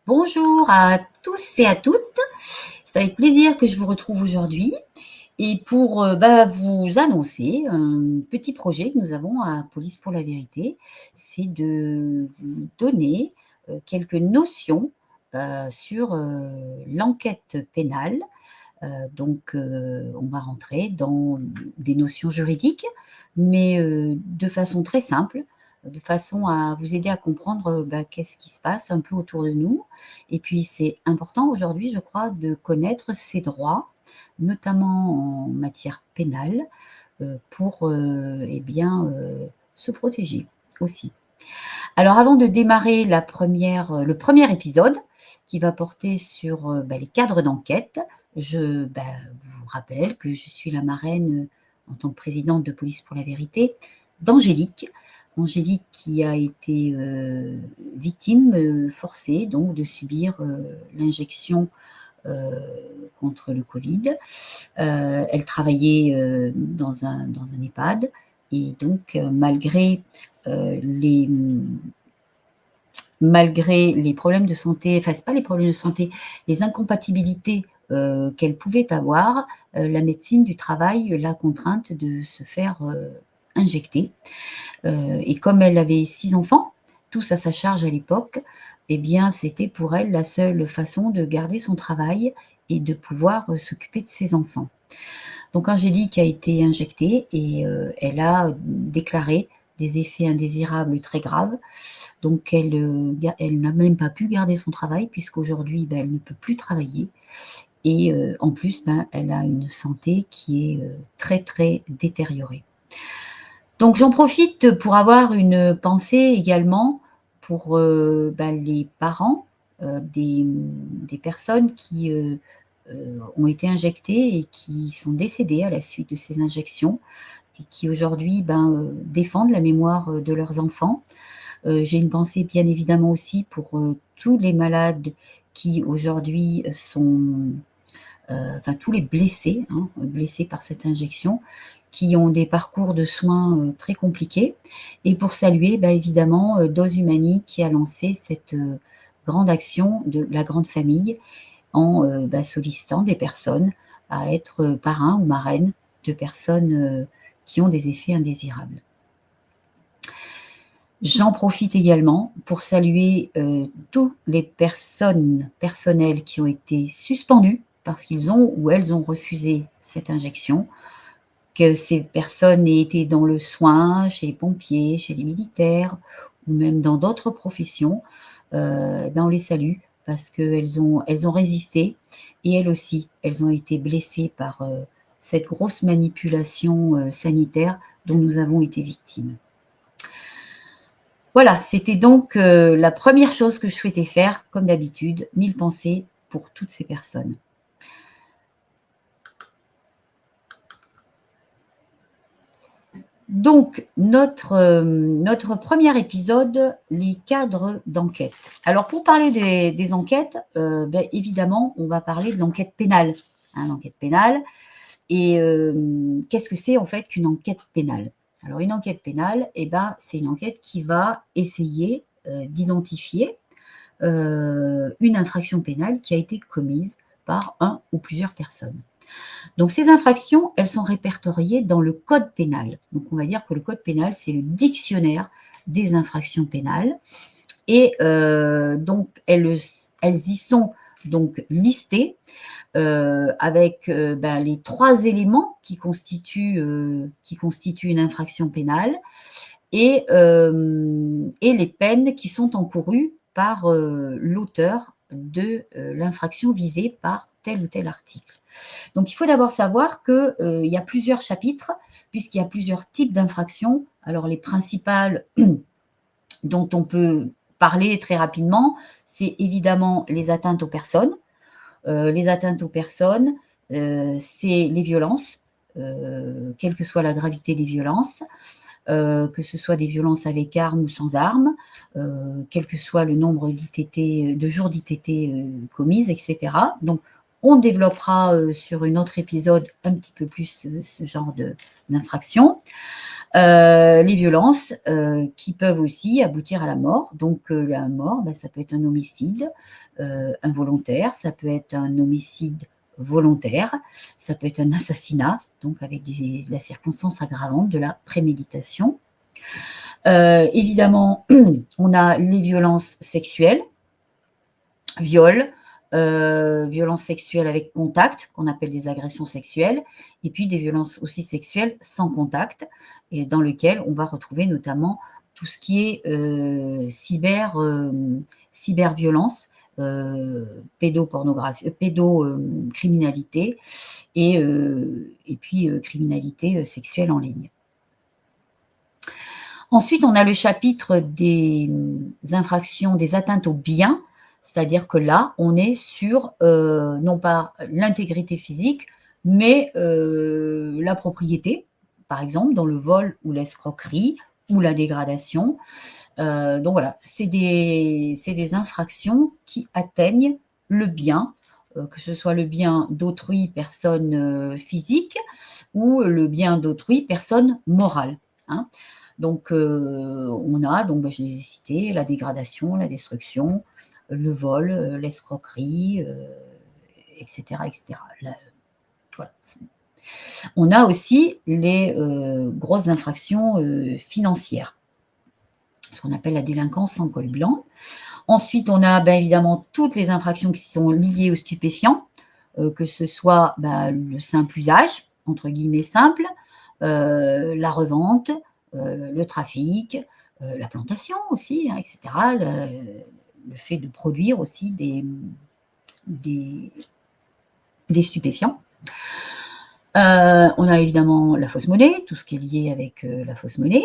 Bonjour à tous et à toutes. C'est avec plaisir que je vous retrouve aujourd'hui et pour vous annoncer un petit projet que nous avons à Police pour la vérité. C'est de vous donner quelques notions sur l'enquête pénale. On va rentrer dans des notions juridiques, mais de façon très simple, de façon à vous aider à comprendre, qu'est-ce qui se passe un peu autour de nous. Et puis c'est important aujourd'hui, je crois, de connaître ses droits, notamment en matière pénale, pour, se protéger aussi. Alors avant de démarrer le premier épisode qui va porter sur, les cadres d'enquête, vous rappelle que je suis la marraine, en tant que présidente de Police pour la vérité, d'Angélique. Angélique qui a été, victime, forcée donc de subir, l'injection, heu, contre le Covid. Elle travaillait, dans un EHPAD et donc malgré les problèmes de santé, enfin, c'est pas les problèmes de santé, les incompatibilités, qu'elle pouvait avoir, la médecine du travail l'a contrainte de se faire, injecter. Et comme elle avait 6 enfants, tous à sa charge à l'époque, eh bien, c'était pour elle la seule façon de garder son travail et de pouvoir, s'occuper de ses enfants. Donc Angélique a été injectée et elle a déclaré des effets indésirables très graves. Donc elle n'a même pas pu garder son travail puisqu'aujourd'hui, elle ne peut plus travailler et en plus, elle a une santé qui est, très, très détériorée. Donc j'en profite pour avoir une pensée également pour, les parents, des personnes qui, ont été injectées et qui sont décédées à la suite de ces injections et qui aujourd'hui, défendent la mémoire, de leurs enfants. J'ai une pensée bien évidemment aussi pour, tous les malades qui aujourd'hui sont, tous les blessés, hein, blessés par cette injection, qui ont des parcours de soins, très compliqués et pour saluer, évidemment, Dose Humani qui a lancé cette, grande action de la grande famille en, sollicitant des personnes à être, parrain ou marraine de personnes, qui ont des effets indésirables. J'en profite également pour saluer, tous les personnels qui ont été suspendus parce qu'ils ont ou elles ont refusé cette injection, que ces personnes aient été dans le soin, chez les pompiers, chez les militaires ou même dans d'autres professions, on les salue parce qu'elles ont résisté et elles aussi, elles ont été blessées par, cette grosse manipulation, sanitaire dont nous avons été victimes. Voilà, c'était donc, la première chose que je souhaitais faire, comme d'habitude, 1000 pensées pour toutes ces personnes. Donc notre premier épisode, les cadres d'enquête. Alors pour parler des enquêtes, évidemment, on va parler de l'enquête pénale, hein, l'enquête pénale et qu'est-ce que c'est en fait qu'une enquête pénale? Alors une enquête pénale, c'est une enquête qui va essayer, d'identifier une infraction pénale qui a été commise par un ou plusieurs personnes. Donc ces infractions, elles sont répertoriées dans le code pénal. Donc on va dire que le code pénal, c'est le dictionnaire des infractions pénales et elles y sont donc listées, avec, les 3 éléments qui constituent une infraction pénale et les peines qui sont encourues par, l'auteur de, l'infraction visée par tel ou tel article. Donc il faut d'abord savoir que, il y a plusieurs chapitres, puisqu'il y a plusieurs types d'infractions. Alors les principales dont on peut parler très rapidement, c'est évidemment les atteintes aux personnes. Les atteintes aux personnes, c'est les violences, quelle que soit la gravité des violences. Que ce soit des violences avec armes ou sans armes, quel que soit le nombre d'ITT, de jours d'ITT, commises et cetera. Donc on développera, sur un autre épisode un petit peu plus, ce genre d'infraction. Les violences, qui peuvent aussi aboutir à la mort. Donc, la mort, bah, ça peut être un homicide, involontaire, ça peut être un homicide volontaire, ça peut être un assassinat, donc avec la circonstance aggravante de la préméditation. Évidemment, on a les violences sexuelles, viol, violences sexuelles avec contact, qu'on appelle des agressions sexuelles, et puis des violences aussi sexuelles sans contact, et dans lequel on va retrouver notamment tout ce qui est cyberviolence, criminalité et puis criminalité sexuelle en ligne. Ensuite, on a le chapitre des infractions, des atteintes aux biens, c'est-à-dire que là, on est sur, non pas l'intégrité physique, mais la propriété, par exemple, dans le vol ou l'escroquerie ou la dégradation. Donc voilà, c'est des infractions qui atteignent le bien, que ce soit le bien d'autrui, personne, physique, ou le bien d'autrui, personne morale, hein. Donc, on a donc, bah, je les ai cités, la dégradation, la destruction, le vol, l'escroquerie, et cetera et cetera. Voilà. On a aussi les, grosses infractions, financières, ce qu'on appelle la délinquance en col blanc. Ensuite, on a, bah, évidemment toutes les infractions qui sont liées aux stupéfiants, que ce soit, bah, le simple usage, entre guillemets «simple», la revente, le trafic, la plantation aussi, hein, et cetera. Le fait de produire aussi des des stupéfiants. On a évidemment la fausse monnaie, tout ce qui est lié avec, la fausse monnaie.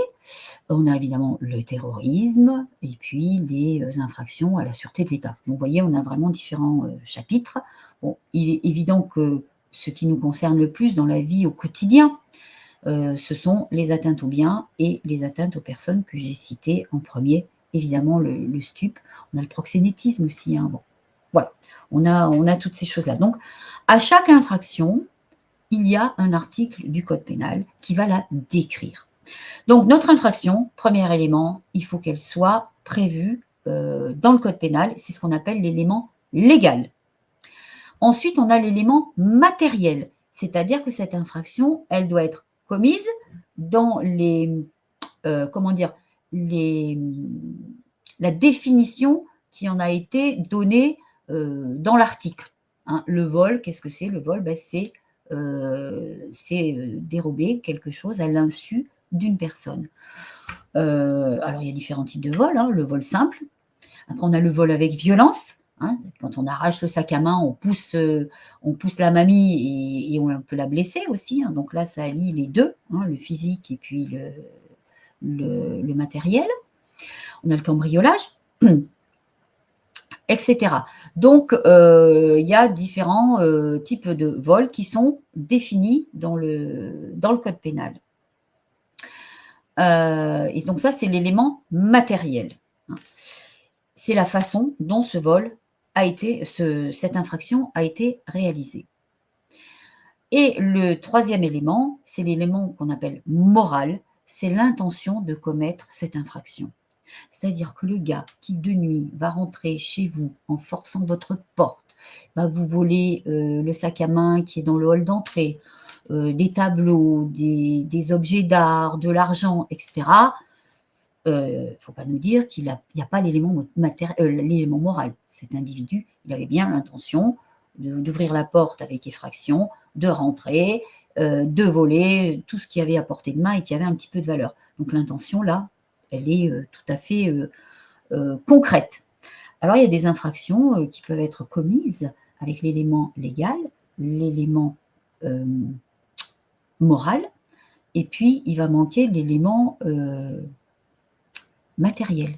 On a évidemment le terrorisme et puis les, infractions à la sûreté de l'État. Donc vous voyez, on a vraiment différents, chapitres. Bon, il est évident que ce qui nous concerne le plus dans la vie au quotidien, ce sont les atteintes aux biens et les atteintes aux personnes que j'ai citées en premier. Évidemment le stup, on a le proxénétisme aussi, hein, bon, voilà. On a toutes ces choses-là. Donc à chaque infraction, il y a un article du code pénal qui va la décrire. Donc notre infraction, premier élément, il faut qu'elle soit prévue, dans le code pénal, c'est ce qu'on appelle l'élément légal. Ensuite, on a l'élément matériel, c'est-à-dire que cette infraction, elle doit être commise dans les, comment dire? Les, la définition qui en a été donnée, dans l'article, hein. Le vol, qu'est-ce que c'est? Le vol, bah, c'est dérober quelque chose à l'insu d'une personne. Alors il y a différents types de vols, hein, le vol simple. Après on a le vol avec violence, hein, quand on arrache le sac à main, on pousse la mamie et on peut la blesser aussi, hein, donc là ça allie les 2, hein, le physique et puis le matériel. On a le cambriolage, et cetera. Donc il y a différents, types de vols qui sont définis dans le code pénal. Et donc ça, c'est l'élément matériel, hein. C'est la façon dont ce vol a été cette infraction a été réalisée. Et le troisième élément, c'est l'élément qu'on appelle moral, c'est l'intention de commettre cette infraction. C'est-à-dire que le gars qui de nuit va rentrer chez vous en forçant votre porte, va vous voler, le sac à main qui est dans le hall d'entrée, des tableaux, des objets d'art, de l'argent, et cetera, faut pas nous dire qu'il y a pas l'élément moral. Cet individu, il avait bien l'intention d'ouvrir la porte avec effraction, de rentrer, de voler tout ce qu'il y avait à portée de main et qui avait un petit peu de valeur. Donc l'intention là, elle est, tout à fait, concrète. Alors il y a des infractions, qui peuvent être commises avec l'élément légal, l'élément, moral et puis il va manquer l'élément, matériel.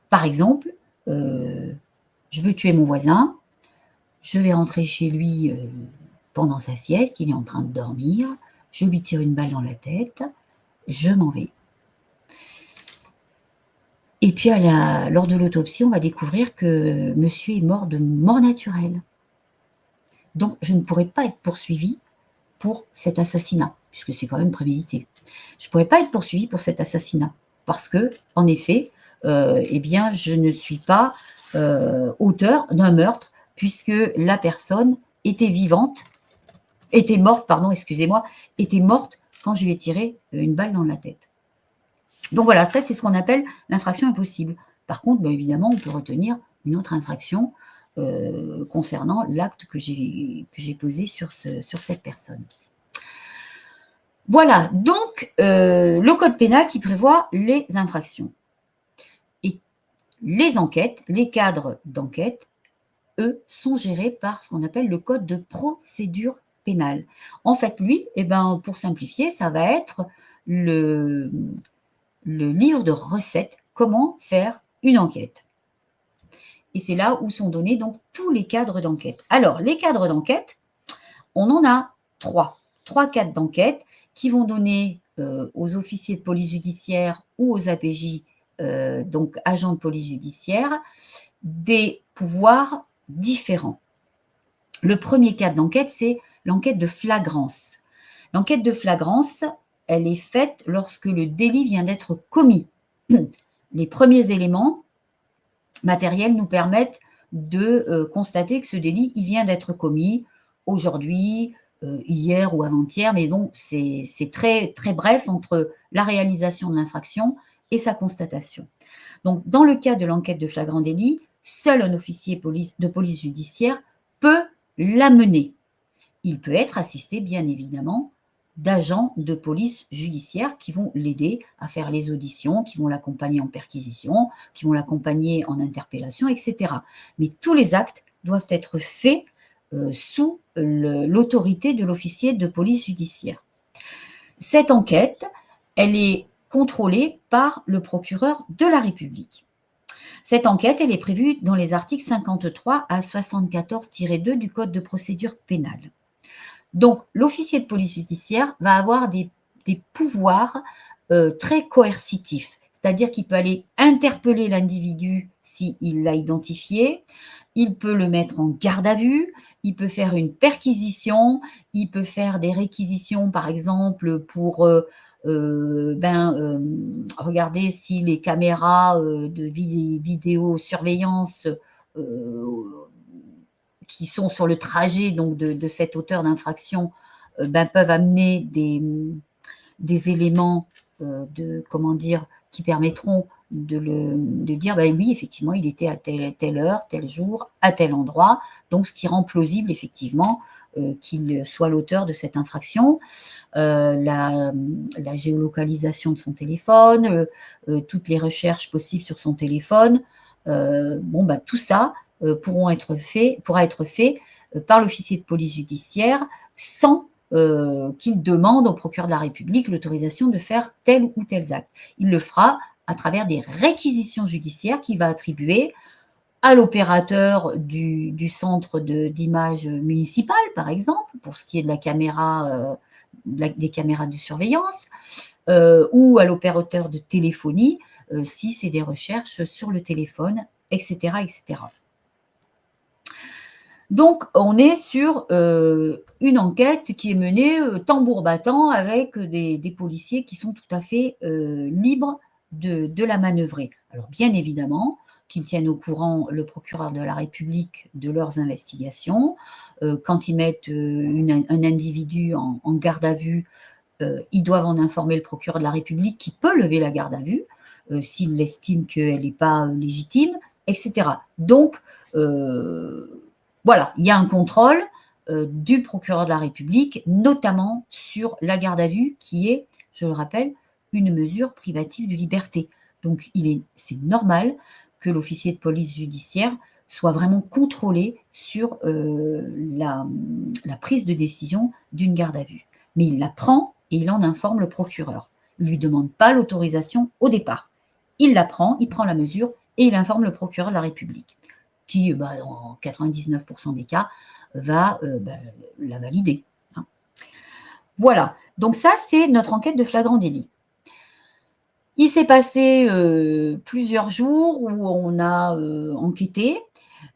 Par exemple, je veux tuer mon voisin, je vais rentrer chez lui, pendant sa sieste, il est en train de dormir, je lui tire une balle dans la tête, je m'en vais. Et puis lors de l'autopsie, on va découvrir que monsieur est mort de mort naturelle. Donc je ne pourrai pas être poursuivie pour cet assassinat, puisque c'est quand même prémédité. Je ne pourrais pas être poursuivie pour cet assassinat, parce que, en effet, eh bien, je ne suis pas auteur d'un meurtre, puisque la personne était vivante, était morte, pardon, excusez-moi, était morte quand je lui ai tiré une balle dans la tête. Donc voilà, ça c'est ce qu'on appelle l'infraction impossible. Par contre, bien évidemment, on peut retenir une autre infraction concernant l'acte que j'ai posé sur cette personne. Voilà, donc le code pénal qui prévoit les infractions. Et les enquêtes, les cadres d'enquête, eux, sont gérés par ce qu'on appelle le code de procédure pénale. En fait, lui, eh ben, pour simplifier, ça va être le livre de recettes, comment faire une enquête. Et c'est là où sont donnés donc tous les cadres d'enquête. Alors, les cadres d'enquête, on en a trois cadres d'enquête qui vont donner aux officiers de police judiciaire ou aux APJ, donc agents de police judiciaire, des pouvoirs différents. Le premier cadre d'enquête, c'est l'enquête de flagrance. L'enquête de flagrance, elle est faite lorsque le délit vient d'être commis. Les premiers éléments matériels nous permettent de constater que ce délit, il vient d'être commis aujourd'hui, hier ou avant-hier, mais bon, c'est très, très bref entre la réalisation de l'infraction et sa constatation. Donc, dans le cas de l'enquête de flagrant délit, seul un officier de police judiciaire peut la mener. Il peut être assisté, bien évidemment, d'agents de police judiciaire qui vont l'aider à faire les auditions, qui vont l'accompagner en perquisition, qui vont l'accompagner en interpellation, etc. Mais tous les actes doivent être faits sous l'autorité de l'officier de police judiciaire. Cette enquête, elle est contrôlée par le procureur de la République. Cette enquête, elle est prévue dans les articles 53 à 74-2 du Code de procédure pénale. Donc, l'officier de police judiciaire va avoir des pouvoirs très coercitifs, c'est-à-dire qu'il peut aller interpeller l'individu s'il l'a identifié, il peut le mettre en garde à vue, il peut faire une perquisition, il peut faire des réquisitions, par exemple, pour regarder si les caméras de vidéosurveillance qui sont sur le trajet donc de cet auteur d'infraction peuvent amener des éléments qui permettront de dire oui, effectivement, il était à telle heure, tel jour, à tel endroit, donc ce qui rend plausible effectivement qu'il soit l'auteur de cette infraction. La géolocalisation de son téléphone, toutes les recherches possibles sur son téléphone, tout ça pourra être fait par l'officier de police judiciaire sans qu'il demande au procureur de la République l'autorisation de faire tel ou tel acte. Il le fera à travers des réquisitions judiciaires qu'il va attribuer à l'opérateur du centre d'image municipal, par exemple, pour ce qui est de la caméra, des caméras de surveillance, ou à l'opérateur de téléphonie, si c'est des recherches sur le téléphone, etc., etc. Donc, on est sur une enquête qui est menée tambour battant avec des policiers qui sont tout à fait libres de la manœuvrer. Alors, bien évidemment, qu'ils tiennent au courant le procureur de la République de leurs investigations. Quand ils mettent un individu en garde à vue, ils doivent en informer le procureur de la République qui peut lever la garde à vue s'il estime qu'elle n'est pas légitime, etc. Donc, voilà, il y a un contrôle du procureur de la République, notamment sur la garde à vue, qui est, je le rappelle, une mesure privative de liberté. Donc, c'est normal que l'officier de police judiciaire soit vraiment contrôlé sur la prise de décision d'une garde à vue. Mais il la prend et il en informe le procureur. Il ne lui demande pas l'autorisation au départ. Il la prend, il prend la mesure et il informe le procureur de la République, qui, en 99% des cas, va la valider. Hein. Voilà, donc ça, c'est notre enquête de flagrant délit. Il s'est passé plusieurs jours où on a enquêté,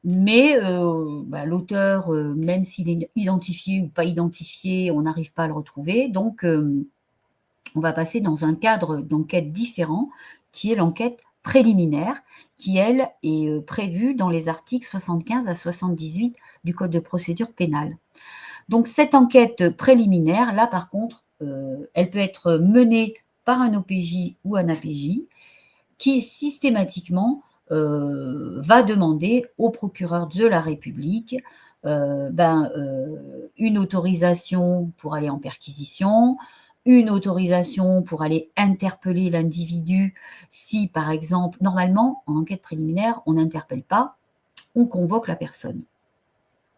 Mais l'auteur, même s'il est identifié ou pas identifié, on n'arrive pas à le retrouver. Donc, on va passer dans un cadre d'enquête différent, qui est l'enquête préliminaire, qui elle est, prévue dans les articles 75 à 78 du code de procédure pénale. Donc cette enquête préliminaire, là par contre, elle peut être menée par un OPJ ou un APJ qui systématiquement, va demander au procureur de la République, une autorisation pour aller en perquisition, une autorisation pour aller interpeller l'individu si, par exemple normalement, en enquête préliminaire, on n'interpelle pas, on convoque la personne.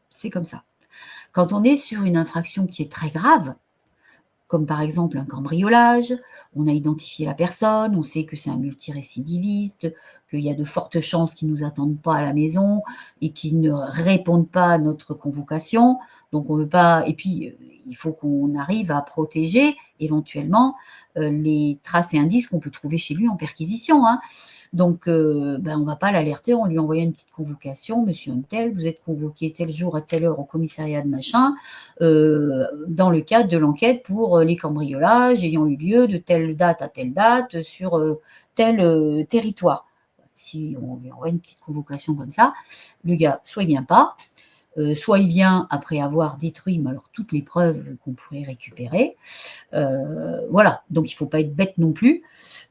C'est comme ça. Quand on est sur une infraction qui est très grave, comme par exemple un cambriolage, on a identifié la personne, on sait que c'est un multirécidiviste, qu'il y a de fortes chances qu'il ne nous attende pas à la maison et qu'il ne réponde pas à notre convocation. Donc on veut pas, et puis il faut qu'on arrive à protéger éventuellement les traces et indices qu'on peut trouver chez lui en perquisition, hein. Donc, on ne va pas l'alerter en lui envoyant une petite convocation. Monsieur un tel, vous êtes convoqué tel jour à telle heure au commissariat de machin, dans le cadre de l'enquête pour les cambriolages ayant eu lieu de telle date à telle date sur tel territoire. Si on lui envoie une petite convocation comme ça, le gars, soit il vient pas, soit il vient après avoir détruit, mais alors toutes les preuves qu'on pourrait récupérer. Voilà, donc il ne faut pas être bête non plus.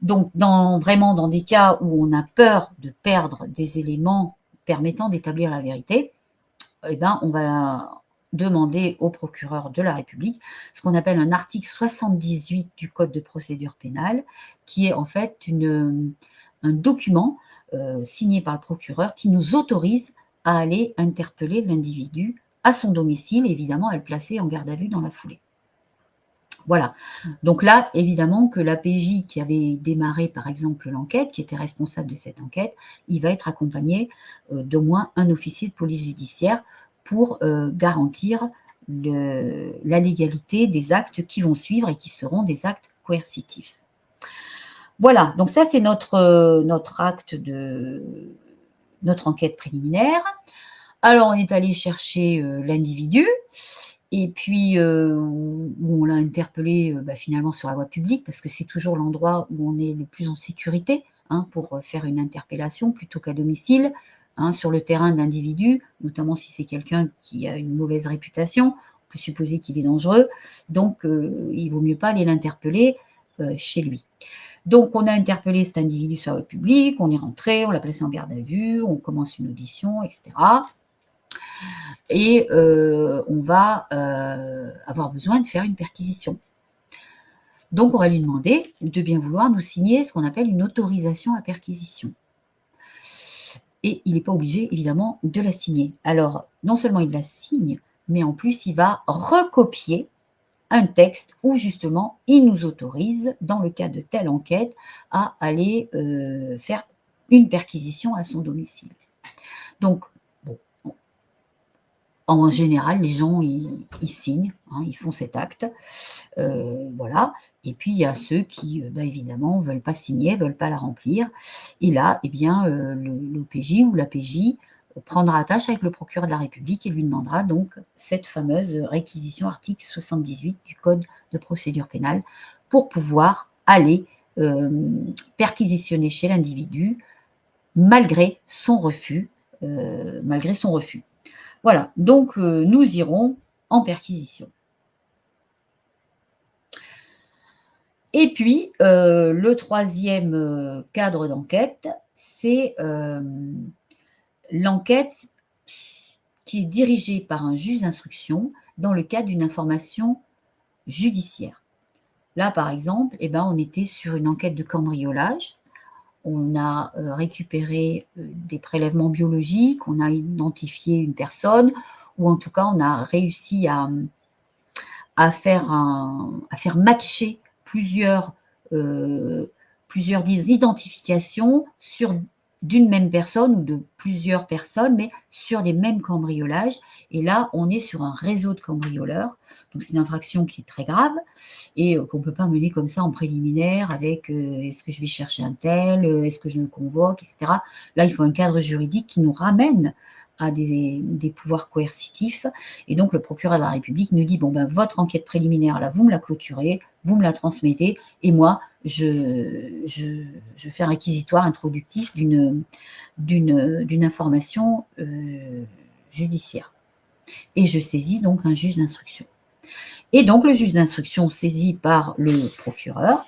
Donc vraiment dans des cas où on a peur de perdre des éléments permettant d'établir la vérité, on va demander au procureur de la République ce qu'on appelle un article 78 du code de procédure pénale, qui est en fait un document signé par le procureur qui nous autorise à aller interpeller l'individu à son domicile, évidemment à le placer en garde à vue dans la foulée. Voilà. Donc là, évidemment que l'APJ qui avait démarré, par exemple, l'enquête, qui était responsable de cette enquête, il va être accompagné d'au moins un officier de police judiciaire pour garantir la légalité des actes qui vont suivre et qui seront des actes coercitifs. Voilà, donc ça c'est notre acte de notre enquête préliminaire. Alors on est allé chercher l'individu. Et puis, où on l'a interpellé, finalement sur la voie publique, parce que c'est toujours l'endroit où on est le plus en sécurité, hein, pour faire une interpellation plutôt qu'à domicile, hein, sur le terrain de l'individu, notamment si c'est quelqu'un qui a une mauvaise réputation, on peut supposer qu'il est dangereux, donc il vaut mieux pas aller l'interpeller, chez lui. Donc on a interpellé cet individu sur la voie publique, on est rentré, on l'a placé en garde à vue, on commence une audition et cetera. Et on va avoir besoin de faire une perquisition. Donc on va lui demander de bien vouloir nous signer ce qu'on appelle une autorisation à perquisition. Et il n'est pas obligé, évidemment, de la signer. Alors, non seulement il la signe, mais en plus, il va recopier un texte où justement, il nous autorise, dans le cas de telle enquête, à aller faire une perquisition à son domicile. Donc, bon, en général, les gens, ils signent, hein, ils font cet acte. Voilà. Et puis, il y a ceux qui, évidemment, ne veulent pas signer, ne veulent pas la remplir. Et là, l'OPJ ou l'APJ prendra attache avec le procureur de la République et lui demandera donc cette fameuse réquisition article 78 du code de procédure pénale pour pouvoir aller perquisitionner chez l'individu malgré son refus. Voilà, donc nous irons en perquisition. Et puis, le troisième cadre d'enquête, c'est l'enquête qui est dirigée par un juge d'instruction dans le cadre d'une information judiciaire. Là, par exemple, on était sur une enquête de cambriolage. On a récupéré des prélèvements biologiques, on a identifié une personne, ou en tout cas, on a réussi à faire matcher plusieurs identifications d'une même personne ou de plusieurs personnes, mais sur les mêmes cambriolages. Et là, on est sur un réseau de cambrioleurs. Donc, c'est une infraction qui est très grave et qu'on ne peut pas mener comme ça en préliminaire avec est-ce que je vais chercher un tel, est-ce que je le convoque, etc. Là, il faut un cadre juridique qui nous ramène a des pouvoirs coercitifs et donc le procureur de la République nous dit: «Bon, ben, votre enquête préliminaire, là, vous me la clôturez, vous me la transmettez et moi, je fais un réquisitoire introductif d'une information, judiciaire et je saisis donc un juge d'instruction». Et donc le juge d'instruction saisi par le procureur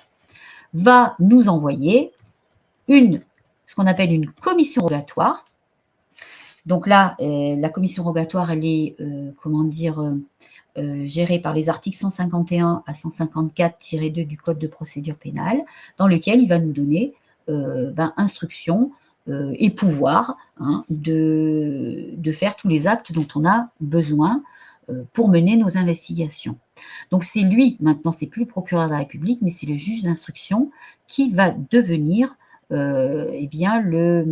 va nous envoyer ce qu'on appelle une commission rogatoire. Donc là, la commission rogatoire, elle est, comment dire, gérée par les articles 151 à 154-2 du code de procédure pénale, dans lequel il va nous donner, instruction, et pouvoir, hein, de faire tous les actes dont on a besoin, pour mener nos investigations. Donc c'est lui, maintenant, c'est plus le procureur de la République, mais c'est le juge d'instruction qui va devenir, eh bien le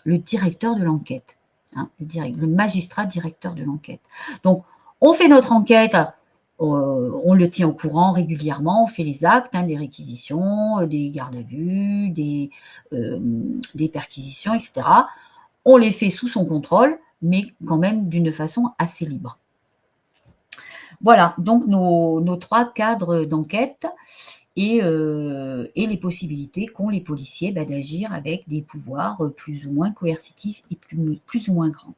directeur de l'enquête, hein, le magistrat directeur de l'enquête. Donc on fait notre enquête, on le tient au courant régulièrement, on fait les actes, hein, des réquisitions, des gardes à vue, des perquisitions et cetera. On les fait sous son contrôle, mais quand même d'une façon assez libre. Voilà, donc nos 3 cadres d'enquête et les possibilités qu'ont les policiers, d'agir avec des pouvoirs, plus ou moins coercitifs et plus ou moins grands.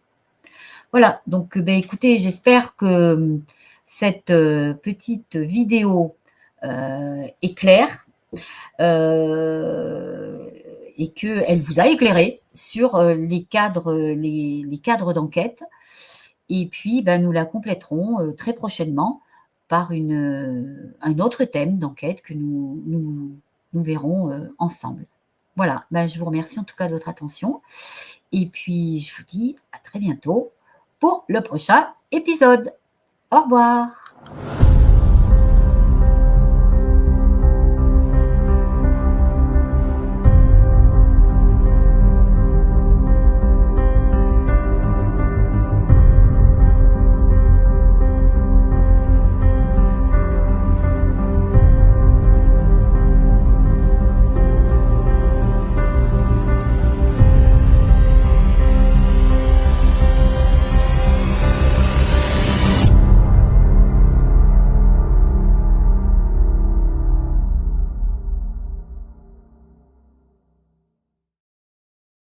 Voilà, donc écoutez, j'espère que, cette, petite vidéo, est claire, heu et qu'elle vous a éclairé sur, les cadres d'enquête et puis, nous la compléterons, très prochainement par un autre thème d'enquête que nous verrons, ensemble. Voilà, je vous remercie en tout cas de votre attention et puis je vous dis à très bientôt pour le prochain épisode. Au revoir.